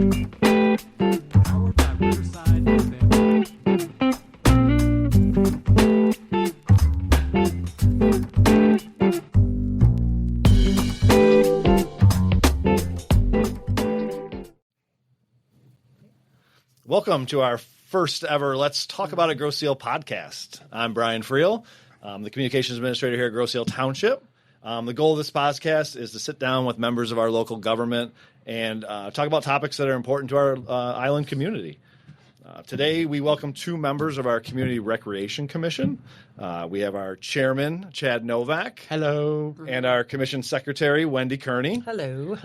Welcome to our first ever Let's Talk About a Grosse Ile podcast. I'm Bryan Friel, the Communications Administrator here at Grosse Ile Township. The goal of this podcast is to sit down with members of our local government and talk about topics that are important to our island community. Today, we welcome two members of our Community Recreation Commission. We have our chairman, Chad Novak. Hello. And our commission secretary, Wendy Kearney. Hello.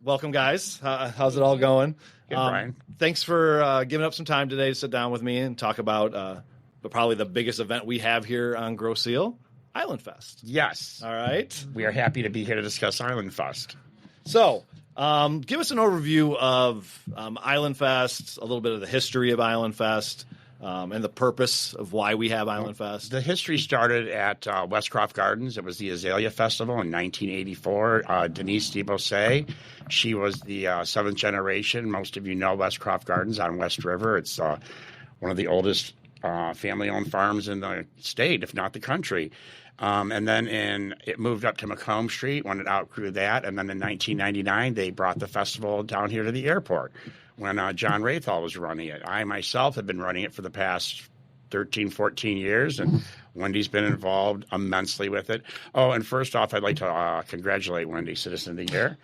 Welcome, guys. How's it all going? Good, Bryan. Thanks for giving up some time today to sit down with me and talk about probably the biggest event we have here on Grosse Ile, Islandfest. Yes. All right. We are happy to be here to discuss Islandfest. So, give us an overview of Islandfest, a little bit of the history of Islandfest, and the purpose of why we have Islandfest. The history started at Westcroft Gardens. It was the Azalea Festival in 1984. Denise DeBosse, she was the seventh generation. Most of you know Westcroft Gardens on West River. It's one of the oldest family-owned farms in the state, if not the country. And then it moved up to Macomb Street when it outgrew that. And then in 1999, they brought the festival down here to the airport when John Rathall was running it. I myself have been running it for the past 13, 14 years, and Wendy's been involved immensely with it. Oh, and first off, I'd like to congratulate Wendy, Citizen of the Year.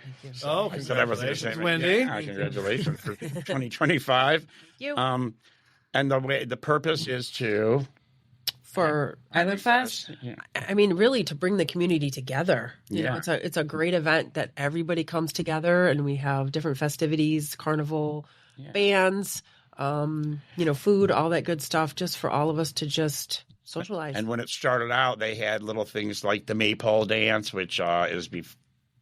Oh, congratulations, Wendy. Yeah, congratulations for 2025. Thank you. And the purpose is to... For Islandfest? Yeah. I mean, really to bring the community together. You know, Yeah. it's a great event that everybody comes together and we have different festivities, carnival, bands, food, all that good stuff, just for all of us to just socialize. And when it started out, they had little things like the maypole dance, which is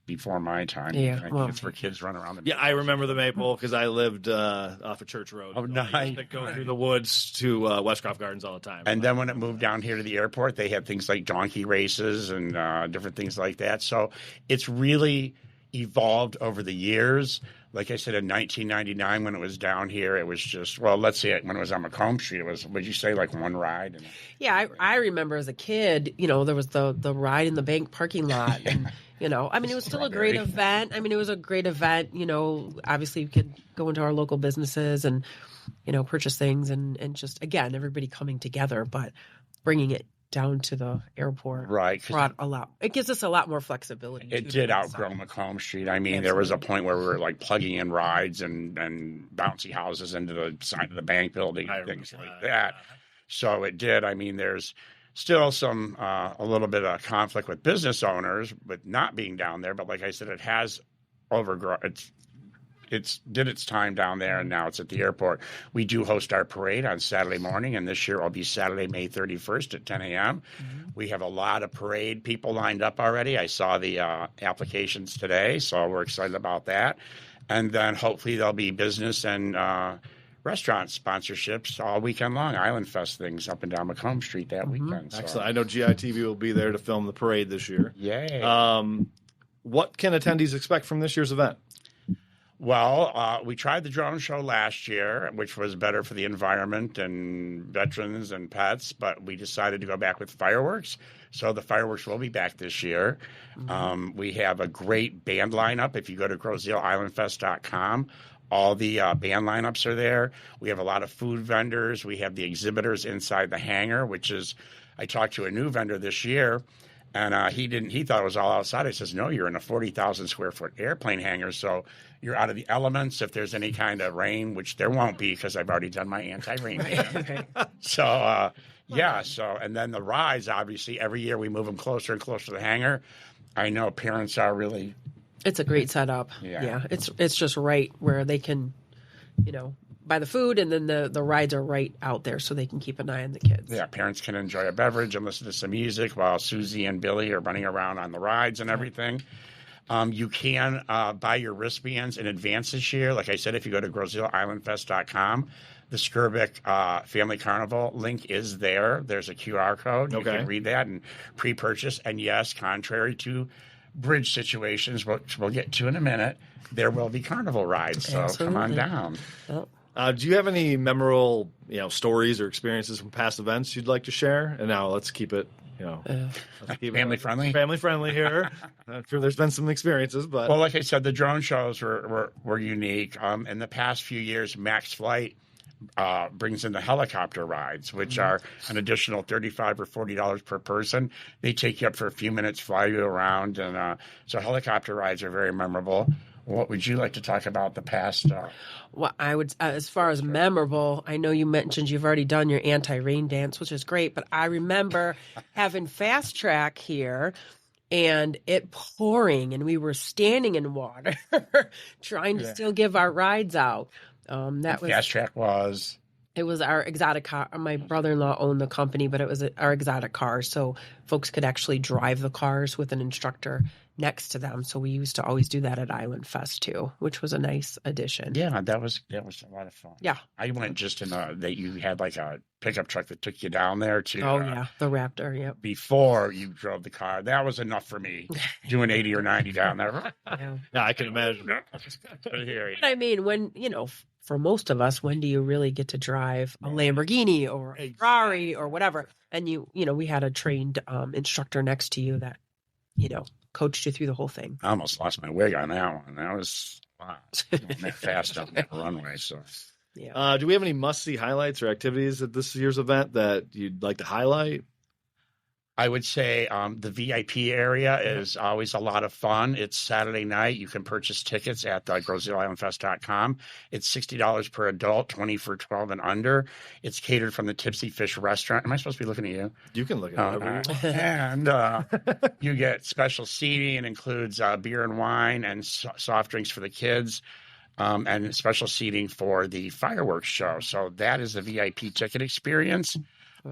before my time. Yeah, I think well, it's for kids running around the Yeah, I remember the Maypole because I lived off of Church Road. Oh, So nice. I used to go through the woods to Westcroft Gardens all the time. And then when it moved down here to the airport, they had things like donkey races and different things like that. So it's really evolved over the years. Like I said, in 1999, when it was down here, it was just, well, let's say when it was on Macomb Street, it was, would you say, like one ride? And, Yeah, I remember as a kid, there was the ride in the bank parking lot. And, I mean, it was still a great event. I mean, it was a great event. Obviously you could go into our local businesses and, purchase things and just, again, everybody coming together, but bringing it down to the airport. Right. It gives us a lot more flexibility. It did outgrow Macomb Street. I mean, there was a point where we were like plugging in rides and bouncy houses into the side of the bank building, things like that. So it did. I mean, there's still some a little bit of conflict with business owners with not being down there. But like I said, it has overgrown. It's did its time down there, and now it's at the airport. We do host our parade on Saturday morning, and this year will be Saturday, May 31st at 10 a.m. Mm-hmm. We have a lot of parade people lined up already. I saw the applications today, so we're excited about that. And then hopefully there'll be business and restaurant sponsorships all weekend long, Islandfest things up and down Macomb Street that weekend. So. Excellent. I know GITV will be there to film the parade this year. Yay. What can attendees expect from this year's event? Well, we tried the drone show last year, which was better for the environment and veterans and pets, but we decided to go back with fireworks. So the fireworks will be back this year. Mm-hmm. We have a great band lineup. If you go to GrosseIleIslandfest.com, all the band lineups are there. We have a lot of food vendors. We have the exhibitors inside the hangar, which is, I talked to a new vendor this year, and he thought it was all outside. I says, no, you're in a 40,000 square foot airplane hangar, so you're out of the elements if there's any kind of rain, which there won't be because I've already done my anti-rain ban. So, and then the rides, obviously, every year we move them closer and closer to the hangar. I know parents are really... It's a great setup. Yeah. It's just right where they can, buy the food, and then the rides are right out there so they can keep an eye on the kids. Yeah, parents can enjoy a beverage and listen to some music while Susie and Billy are running around on the rides and everything. You can buy your wristbands in advance this year. Like I said, if you go to GrosseIleIslandfest.com, the Skirbick Family Carnival link is there. There's a QR code. You can read that and pre-purchase. And yes, contrary to bridge situations, which we'll get to in a minute, there will be carnival rides. So come on down. Do you have any memorable, stories or experiences from past events you'd like to share? And now let's keep it, Family friendly. Family friendly here. I'm sure there's been some experiences, but well, like I said, the drone shows were unique. In the past few years, Max Flight brings in the helicopter rides, which are an additional $35 or $40 per person. They take you up for a few minutes, fly you around, and so helicopter rides are very memorable. What would you like to talk about the past? Well, I would, as far as memorable, I know you mentioned you've already done your anti-rain dance, which is great, but I remember having Fast Track here and it pouring, and we were standing in water trying to still give our rides out. That was Fast Track was. It was our exotic car. My brother-in-law owned the company, but it was our exotic cars, so folks could actually drive the cars with an instructor next to them. So we used to always do that at Islandfest too, which was a nice addition. Yeah, that was a lot of fun. Yeah, I went just in that you had like a pickup truck that took you down there to. Oh yeah, the Raptor. Yep. Before you drove the car, that was enough for me. Doing 80 or 90 down there. Yeah, I can imagine. I mean, when for most of us, when do you really get to drive a Lamborghini or a Ferrari or whatever? And we had a trained instructor next to you that, coached you through the whole thing. I almost lost my wig on that one. That was going that fast on that runway. So, yeah. Do we have any must-see highlights or activities at this year's event that you'd like to highlight? I would say the VIP area is always a lot of fun. It's Saturday night. You can purchase tickets at GrosseIleIslandfest.com. It's $60 per adult, $20 for 12 and under. It's catered from the Tipsy Fish restaurant. Am I supposed to be looking at you? You can look at it. And you get special seating. It includes beer and wine and soft drinks for the kids. And special seating for the fireworks show. So that is the VIP ticket experience.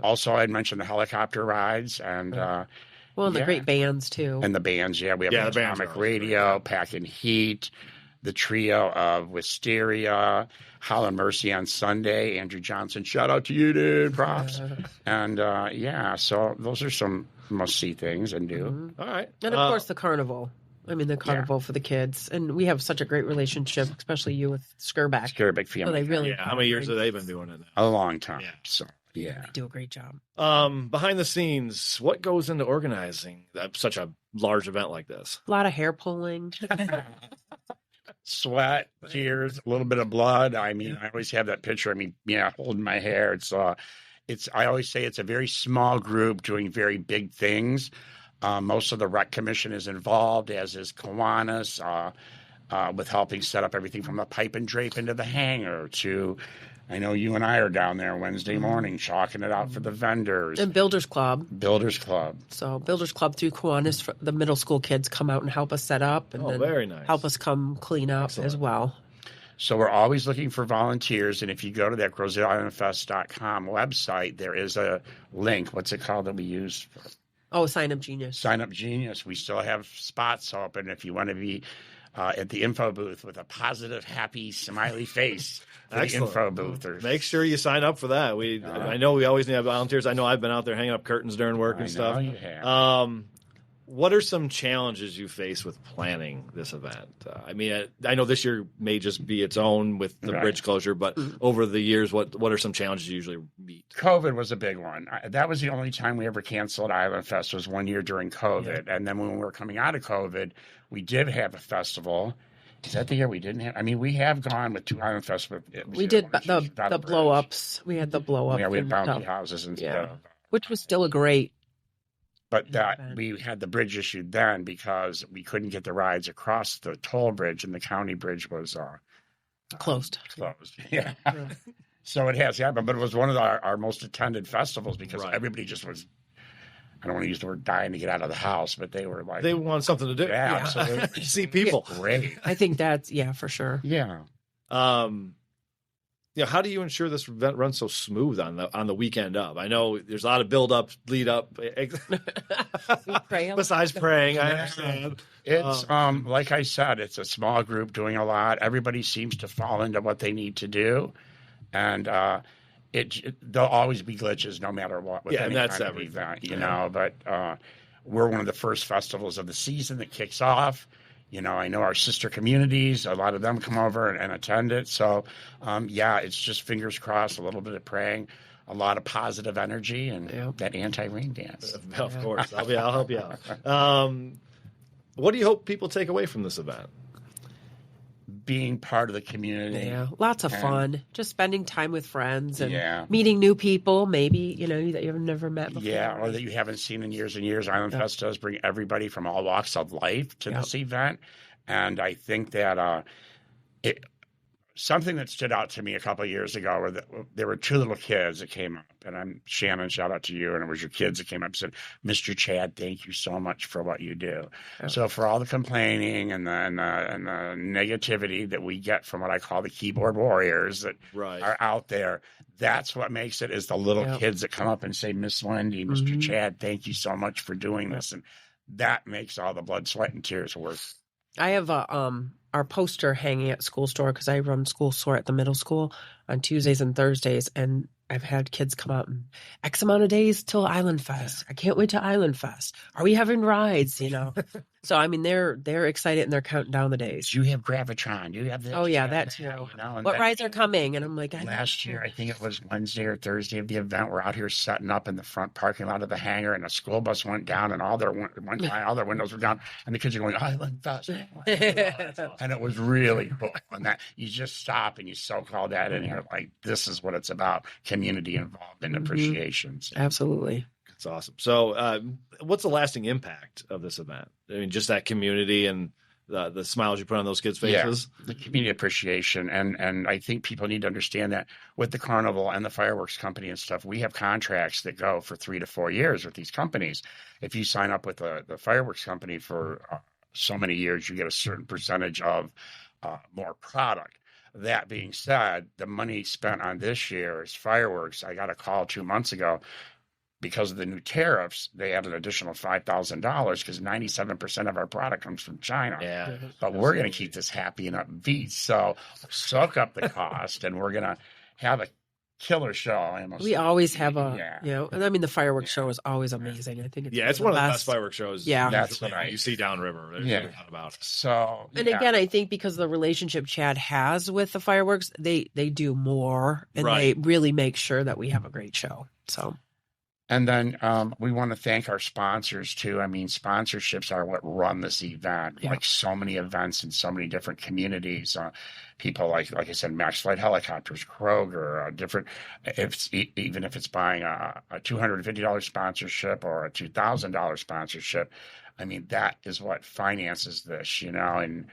Also, I'd mentioned the helicopter rides and the great bands too. And the bands, we have Atomic Radio, Packin' Heat, the trio of Wisteria, Holland Mercy on Sunday, Andrew Johnson. Shout out to you, dude. Props. And so those are some must-see things and do. Mm-hmm. All right. And of course, the carnival. I mean, the carnival for the kids. And we have such a great relationship, especially you with Skirback. Skirback family. So they really how many years have they been doing it now? A long time. Yeah. So. Yeah, they do a great job. Behind the scenes, what goes into organizing such a large event like this? A lot of hair pulling, sweat, tears, a little bit of blood. I mean, I always have that picture. I mean, holding my hair. It's. I always say it's a very small group doing very big things. Most of the rec commission is involved, as is Kiwanis, with helping set up everything from the pipe and drape into the hangar to. I know you and I are down there Wednesday morning chalking it out for the vendors. And Builders Club. So Builders Club through Kiwanis, the middle school kids come out and help us set up. And very nice. Help us come clean up as well. So we're always looking for volunteers. And if you go to that GrosseIleIslandfest.com website, there is a link. What's it called that we use? Sign Up Genius. Sign Up Genius. We still have spots open if you want to be at the info booth with a positive, happy, smiley face. The info booth. Make sure you sign up for that. I know we always need volunteers. I know I've been out there hanging up curtains during work and stuff. You have. What are some challenges you face with planning this event? I know this year may just be its own with the bridge closure, but over the years, what are some challenges you usually meet? COVID was a big one. That was the only time we ever canceled Island Fest was one year during COVID. Yeah. And then when we were coming out of COVID, we did have a festival. Is that the year we didn't have? I mean, we have gone with 2 Island Fest. We did the blow-ups. We had the blow-up. Yeah, we had bounty houses and stuff. Which was still a great. But we had the bridge issue then because we couldn't get the rides across the toll bridge and the county bridge was closed. Yeah. So it has happened, but it was one of our most attended festivals because everybody just was, I don't want to use the word dying to get out of the house, but they were like. They want something to do. Yeah, absolutely. See people. Great. I think that's, for sure. Yeah. How do you ensure this event runs so smooth on the weekend up? I know there's a lot of build up, lead up. Besides praying, I understand. It's like I said, it's a small group doing a lot. Everybody seems to fall into what they need to do, and there'll always be glitches no matter what. With any that's kind of everything. event, you know. But we're one of the first festivals of the season that kicks off. You know, I know our sister communities, a lot of them come over and attend it. So, it's just fingers crossed, a little bit of praying, a lot of positive energy, and that anti-rain dance. Of course. I'll help you out. What do you hope people take away from this event? Being part of the community. Yeah, lots of fun. Just spending time with friends and meeting meeting new people, maybe, that you've never met before. Yeah, or that you haven't seen in years and years. Islandfest does bring everybody from all walks of life to this event. And I think that something that stood out to me a couple of years ago were there were two little kids that came up, and Shannon, shout out to you, and it was your kids that came up and said, "Mr. Chad, thank you so much for what you do." Oh. So for all the complaining and the negativity that we get from what I call the keyboard warriors that are out there, that's what makes it is the little kids that come up and say, "Miss Wendy, Mr. Chad, thank you so much for doing this," and that makes all the blood, sweat, and tears worth. I have our poster hanging at school store because I run school store at the middle school on Tuesdays and Thursdays, and I've had kids come out and X amount of days till Islandfest. I can't wait to Islandfest. Are we having rides? So I mean, they're excited and they're counting down the days. You have Gravitron. You have this. Oh yeah, that too. What rides are coming? And I'm like, last year, I think it was Wednesday or Thursday of the event. We're out here setting up in the front parking lot of the hangar, and a school bus went down, and all their windows were down, and the kids are going Islandfest, and it was really cool. And that you just stop and you soak all that in here, like this is what it's about: community involvement, appreciation. Absolutely. It's awesome. So what's the lasting impact of this event? I mean, just that community and the smiles you put on those kids' faces? Yeah, the community appreciation. And I think people need to understand that with the carnival and the fireworks company and stuff, we have contracts that go for 3 to 4 years with these companies. If you sign up with the fireworks company for so many years, you get a certain percentage of more product. That being said, the money spent on this year's fireworks, I got a call 2 months ago. Because of the new tariffs, they added an additional $5,000 because 97% of our product comes from China. Yeah, but we're going to keep this happy and upbeat. So soak up the cost, and we're going to have a killer show. We always have and I mean, the fireworks show is always amazing. I think it's one of the best fireworks shows. Yeah, that's what you see downriver. There's no doubt about it. So, and again, I think because of the relationship Chad has with the fireworks, they do more, and they really make sure that we have a great show. So. And then we want to thank our sponsors, too. I mean, sponsorships are what run this event, like so many events in so many different communities. People like I said, Max Flight Helicopters, Kroger, different. Even if it's buying a $250 sponsorship or a $2,000 sponsorship, I mean, that is what finances this, And,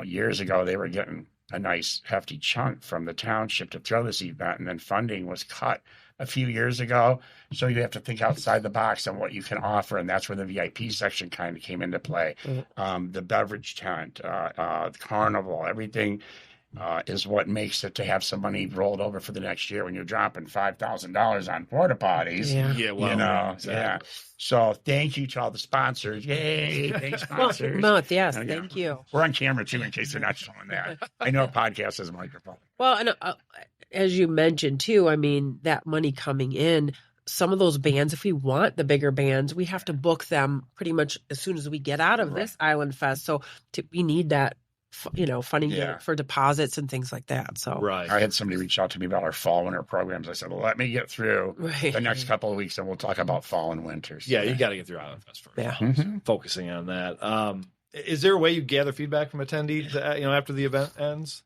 years ago, they were getting a nice hefty chunk from the township to throw this event, and then funding was cut a few years ago. So you have to think outside the box on what you can offer. And that's where the VIP section kind of came into play. The beverage tent, the carnival, everything is what makes it to have some money rolled over for the next year when you're dropping $5,000 on porta potties. Exactly. So thank you to all the sponsors. Yay. Thanks, sponsors. Yes, thank you. We're on camera too, in case they're not showing that. I know a podcast has a microphone. Well, and as you mentioned too, I mean, that money coming in, some of those bands, if we want the bigger bands, we have to book them pretty much as soon as we get out of this Islandfest. So we need that, funding for deposits and things like that. So I had somebody reach out to me about our fall winter programs. I said, well, let me get through the next couple of weeks and we'll talk about fall and winter. So, you got to get through Islandfest first. Yeah. Focusing on that. Is there a way you gather feedback from attendees, after the event ends?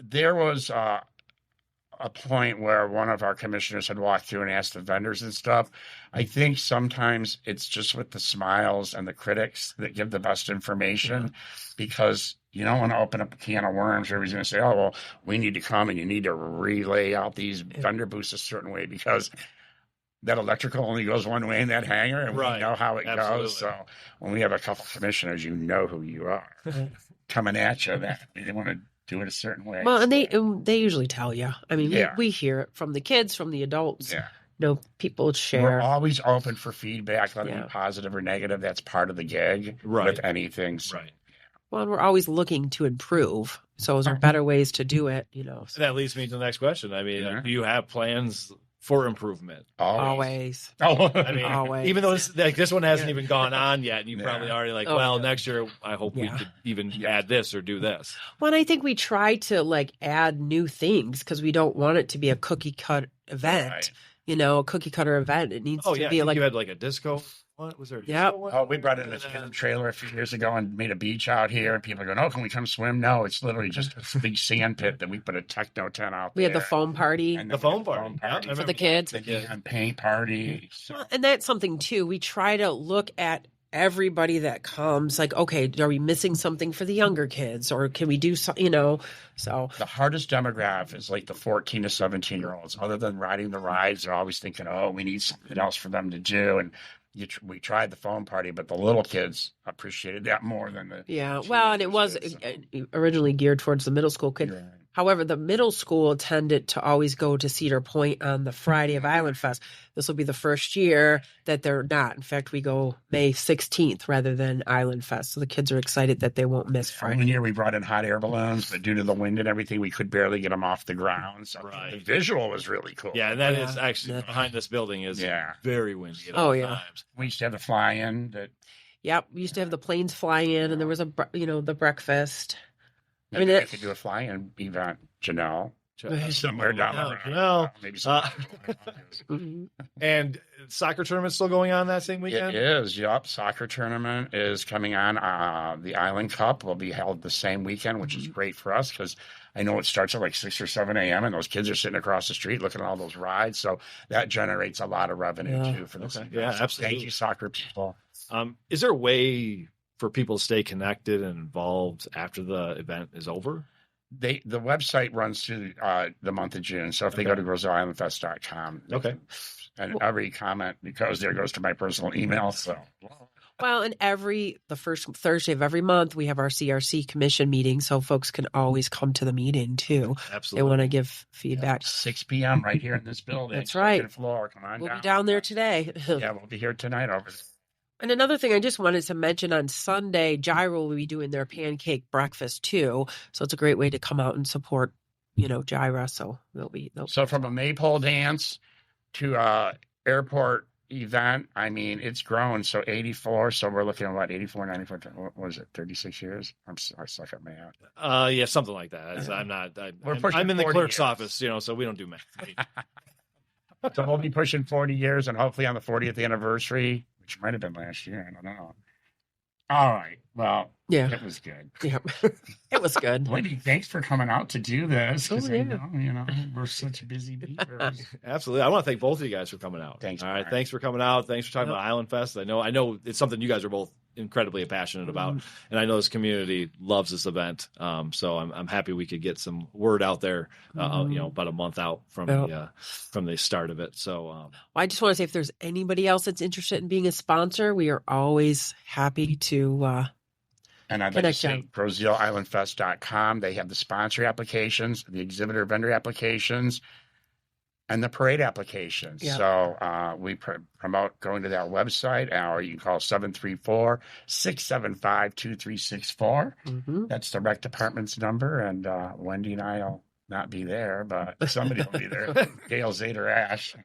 There was a point where one of our commissioners had walked through and asked the vendors and stuff. I think sometimes it's just with the smiles and the critics that give the best information, because you don't want to open up a can of worms. Everybody's going to say, oh, well, we need to come and you need to relay out these vendor booths a certain way, because that electrical only goes one way in that hangar, and we know how it goes. So when we have a couple commissioners, you know who you are coming at you, that they want to do it a certain way. Well, and they usually tell you. I mean, we hear it from the kids, from the adults. Yeah. People share. We're always open for feedback, let it be positive or negative. That's part of the gig with anything. So. Right. Well, and we're always looking to improve. So is there better ways to do it? So. That leads me to the next question. I mean, do you have plans for improvement. Always. Oh, I mean, Always. even though this one hasn't even gone on yet, and you probably already like, Oh, next year I hope we could even add this or do this. Well, and I think we try to like add new things because we don't want it to be a cookie cut event. Right. A cookie cutter event. It needs to I be think like you had like a disco. What was there? A Yep. disco one? Oh, we brought in a camp trailer a few years ago and made a beach out here. And people are going, "Oh, can we come swim?" No, it's literally just a big sand pit that we put a techno tent out we there. had the foam party And The then we foam had party. Yeah, I for the kids. The neon paint party. So, Well, and that's something too. We try to look at everybody that comes like, okay, are we missing something for the younger kids or can we do something, so the hardest demographic is like the 14 to 17-year-olds. Other than riding the rides, they're always thinking, oh, we need something else for them to do. And we tried the foam party, but the little kids appreciated that more than the well, and it was kids, so. originally geared towards the middle school kid. Right. However, the middle school tended to always go to Cedar Point on the Friday of Islandfest. This will be the first year that they're not. In fact, we go May 16th rather than Islandfest. So the kids are excited that they won't miss Friday. One year we brought in hot air balloons, but due to the wind and everything, we could barely get them off the ground. So Right. the visual was really cool. Yeah, and that is actually behind this building is very windy at all times. We used to have the fly-in that Yep, we used to have the planes fly in, and there was the breakfast. I mean, we could do a fly-in event, Janelle. Somewhere down the road. Janelle. Maybe And soccer tournament still going on that same weekend? It is, yep. Soccer tournament is coming on. The Island Cup will be held the same weekend, which is great for us because I know it starts at like 6 or 7 a.m. and those kids are sitting across the street looking at all those rides. So that generates a lot of revenue too for the city. Yeah, So absolutely. thank you, soccer people. Is there a way for people to stay connected and involved after the event is over? The website runs through the month of June. So if they go to GrosseIslandFest.com, and every comment goes to my personal email. So. Well, and the first Thursday of every month, we have our CRC commission meeting, so folks can always come to the meeting too. Absolutely. They want to give feedback. 6 p.m. right here in this building. That's right. Second floor. Come on We'll down. be down there today. Yeah, we'll be here tonight over there. And another thing I just wanted to mention on Sunday, Gyro will be doing their pancake breakfast too. So it's a great way to come out and support, Gyro. So So from a maypole dance to a airport event, I mean, it's grown. So 84. So we're looking at what, 84, 94, what was it, 36 years? I suck at math. Yeah, something like that. I'm in the 40 clerk's years. office, so we don't do math. So we'll be pushing 40 years and hopefully on the 40th anniversary, which might have been last year. I don't know. All right. Well, it was good. Yeah, it was good. Wendy, thanks for coming out to do this. Because Oh, yeah. I know, we're such busy beavers. Absolutely. I want to thank both of you guys for coming out. Thanks, All right. Bryan. Thanks for coming out. Thanks for talking about Island Fest. I know it's something you guys are both incredibly passionate about, and I know this community loves this event. So I'm happy we could get some word out there. About a month out from the start of it. So I just want to say, if there's anybody else that's interested in being a sponsor, we are always happy to. And I'd like to say GrosseIslandFest.com. They have the sponsor applications, the exhibitor vendor applications, and the parade applications. Yeah. So we promote going to that website, or you can call 734-675-2364. Mm-hmm. That's the rec department's number, and Wendy and I will not be there, but somebody will be there. Gail, Zader, Ash.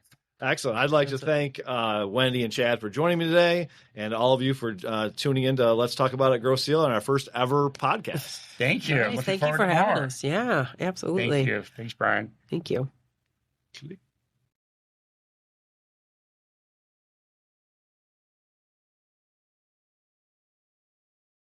excellent. I'd like to thank Wendy and Chad for joining me today, and all of you for tuning in to Let's Talk About It Grosse Ile on our first ever podcast. Thank you. Nice. Looking Thank you forward for to having more. us. Yeah, absolutely. Thank you. Thanks, Brian. Thank you. Sweet.